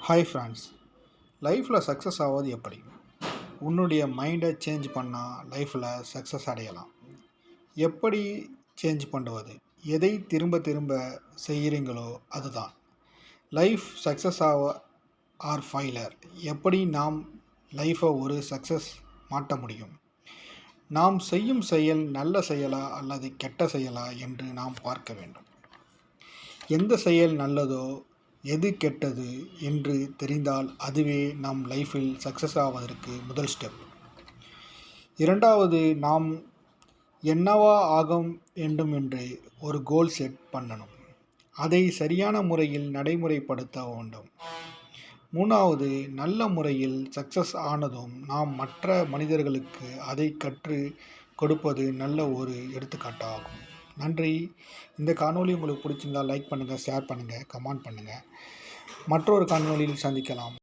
Hi friends, லைஃப்பில் success ஆவது எப்படி? உன்னுடைய மைண்டை சேஞ்ச் பண்ணால் லைஃப்பில் சக்ஸஸ் அடையலாம். எப்படி சேஞ்ச் பண்ணுவது? எதை திரும்ப திரும்ப செய்கிறீங்களோ அதுதான் லைஃப். சக்ஸஸ் ஆர் ஃபெயிலியர், எப்படி நாம் லைஃப்பை ஒரு சக்ஸஸ் மாற்ற முடியும்? நாம் செய்யும் செயல் நல்ல செயலா அல்லது கெட்ட செயலா என்று நாம் பார்க்க வேண்டும். எந்த செயல் நல்லதோ எது கெட்டது என்று தெரிந்தால் அதுவே நம் லைஃப்பில் சக்ஸஸ் ஆவதற்கு முதல் ஸ்டெப். இரண்டாவது, நாம் என்னவா ஆக வேண்டும் என்று ஒரு கோல் செட் பண்ணணும். அதை சரியான முறையில் நடைமுறைப்படுத்த வேண்டும். மூணாவது, நல்ல முறையில் சக்ஸஸ் ஆனதும் நாம் மற்ற மனிதர்களுக்கு அதை கற்று கொடுப்பது நல்ல ஒரு எடுத்துக்காட்டாகும். நன்றி. இந்த காணொளி உங்களுக்கு பிடிச்சிருந்தால் லைக் பண்ணுங்கள், ஷேர் பண்ணுங்கள், கமெண்ட் பண்ணுங்கள். மற்றொரு காணொளியில் சந்திக்கலாம்.